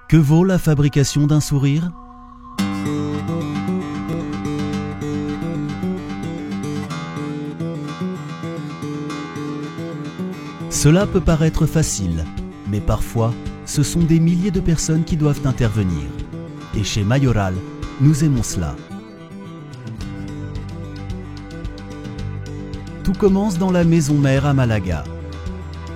Que vaut la fabrication d'un sourire ? Cela peut paraître facile, mais parfois, ce sont des milliers de personnes qui doivent intervenir. Et chez Mayoral, nous aimons cela. Tout commence dans la maison mère à Malaga.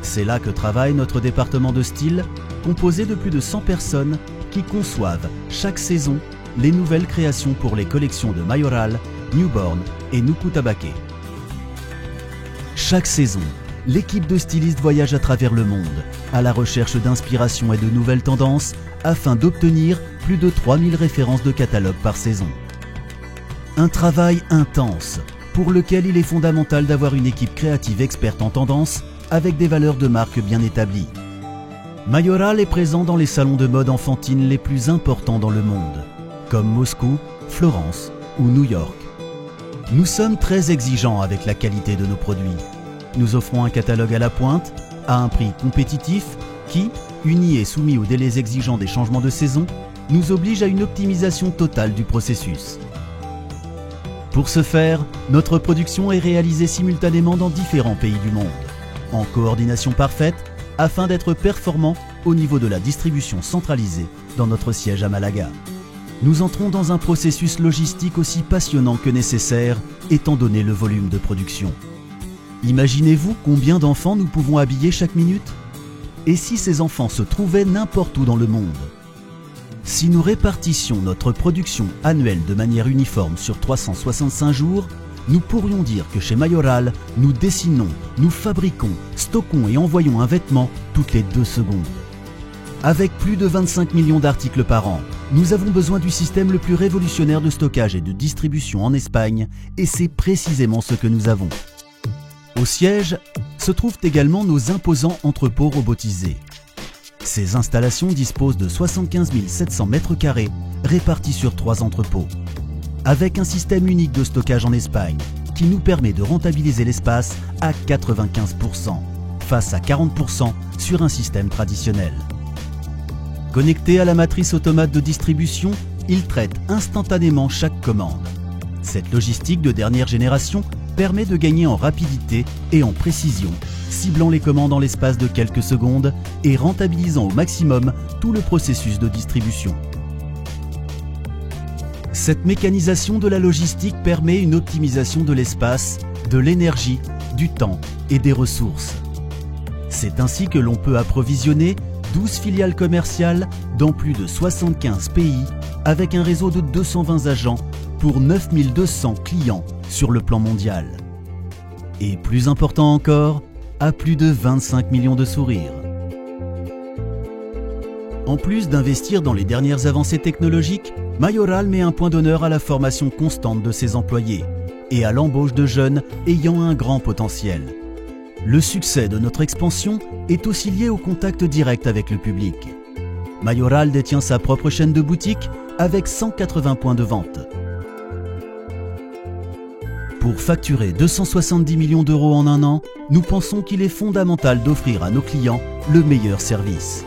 C'est là que travaille notre département de style, composé de plus de 100 personnes qui conçoivent chaque saison les nouvelles créations pour les collections de Mayoral, Newborn et Nuku Tabake. Chaque saison, l'équipe de stylistes voyage à travers le monde, à la recherche d'inspiration et de nouvelles tendances, afin d'obtenir plus de 3000 références de catalogue par saison. Un travail intense, pour lequel il est fondamental d'avoir une équipe créative experte en tendance, avec des valeurs de marque bien établies. Mayoral est présent dans les salons de mode enfantine les plus importants dans le monde, comme Moscou, Florence ou New York. Nous sommes très exigeants avec la qualité de nos produits. Nous offrons un catalogue à la pointe, à un prix compétitif qui, uni et soumis aux délais exigeants des changements de saison, nous oblige à une optimisation totale du processus. Pour ce faire, notre production est réalisée simultanément dans différents pays du monde, en coordination parfaite, afin d'être performant au niveau de la distribution centralisée dans notre siège à Malaga. Nous entrons dans un processus logistique aussi passionnant que nécessaire, étant donné le volume de production. Imaginez-vous combien d'enfants nous pouvons habiller chaque minute? Et si ces enfants se trouvaient n'importe où dans le monde? Si nous répartissions notre production annuelle de manière uniforme sur 365 jours, nous pourrions dire que chez Mayoral, nous dessinons, nous fabriquons, stockons et envoyons un vêtement toutes les 2 secondes. Avec plus de 25 millions d'articles par an, nous avons besoin du système le plus révolutionnaire de stockage et de distribution en Espagne, et c'est précisément ce que nous avons. Au siège se trouvent également nos imposants entrepôts robotisés. Ces installations disposent de 75 700 m² répartis sur 3 entrepôts, avec un système unique de stockage en Espagne qui nous permet de rentabiliser l'espace à 95%, face à 40% sur un système traditionnel. Connecté à la matrice automate de distribution, il traite instantanément chaque commande. Cette logistique de dernière génération permet de gagner en rapidité et en précision, ciblant les commandes en l'espace de quelques secondes et rentabilisant au maximum tout le processus de distribution. Cette mécanisation de la logistique permet une optimisation de l'espace, de l'énergie, du temps et des ressources. C'est ainsi que l'on peut approvisionner 12 filiales commerciales dans plus de 75 pays avec un réseau de 220 agents pour 9200 clients sur le plan mondial. Et plus important encore, à plus de 25 millions de sourires. En plus d'investir dans les dernières avancées technologiques, Mayoral met un point d'honneur à la formation constante de ses employés et à l'embauche de jeunes ayant un grand potentiel. Le succès de notre expansion est aussi lié au contact direct avec le public. Mayoral détient sa propre chaîne de boutiques avec 180 points de vente. Pour facturer 270 millions d'euros en un an, nous pensons qu'il est fondamental d'offrir à nos clients le meilleur service.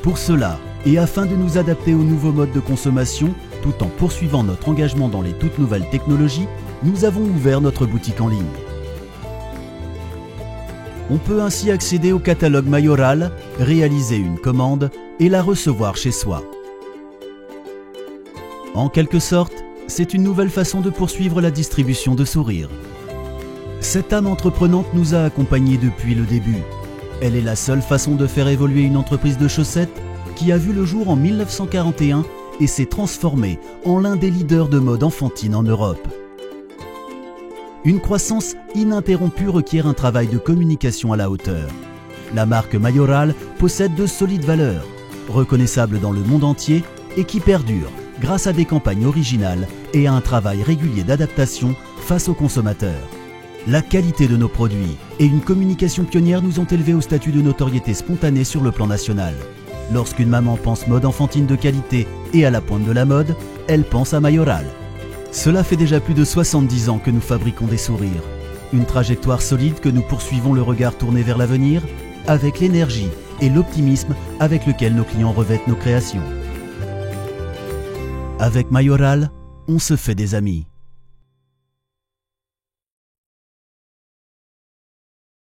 Pour cela, et afin de nous adapter aux nouveaux modes de consommation, tout en poursuivant notre engagement dans les toutes nouvelles technologies, nous avons ouvert notre boutique en ligne. On peut ainsi accéder au catalogue Mayoral, réaliser une commande et la recevoir chez soi. En quelque sorte, c'est une nouvelle façon de poursuivre la distribution de sourires. Cette âme entreprenante nous a accompagnés depuis le début. Elle est la seule façon de faire évoluer une entreprise de chaussettes qui a vu le jour en 1941 et s'est transformée en l'un des leaders de mode enfantine en Europe. Une croissance ininterrompue requiert un travail de communication à la hauteur. La marque Mayoral possède de solides valeurs, reconnaissables dans le monde entier et qui perdurent grâce à des campagnes originales et à un travail régulier d'adaptation face aux consommateurs. La qualité de nos produits et une communication pionnière nous ont élevés au statut de notoriété spontanée sur le plan national. Lorsqu'une maman pense mode enfantine de qualité et à la pointe de la mode, elle pense à Mayoral. Cela fait déjà plus de 70 ans que nous fabriquons des sourires. Une trajectoire solide que nous poursuivons le regard tourné vers l'avenir, avec l'énergie et l'optimisme avec lequel nos clients revêtent nos créations. Avec Mayoral, on se fait des amis.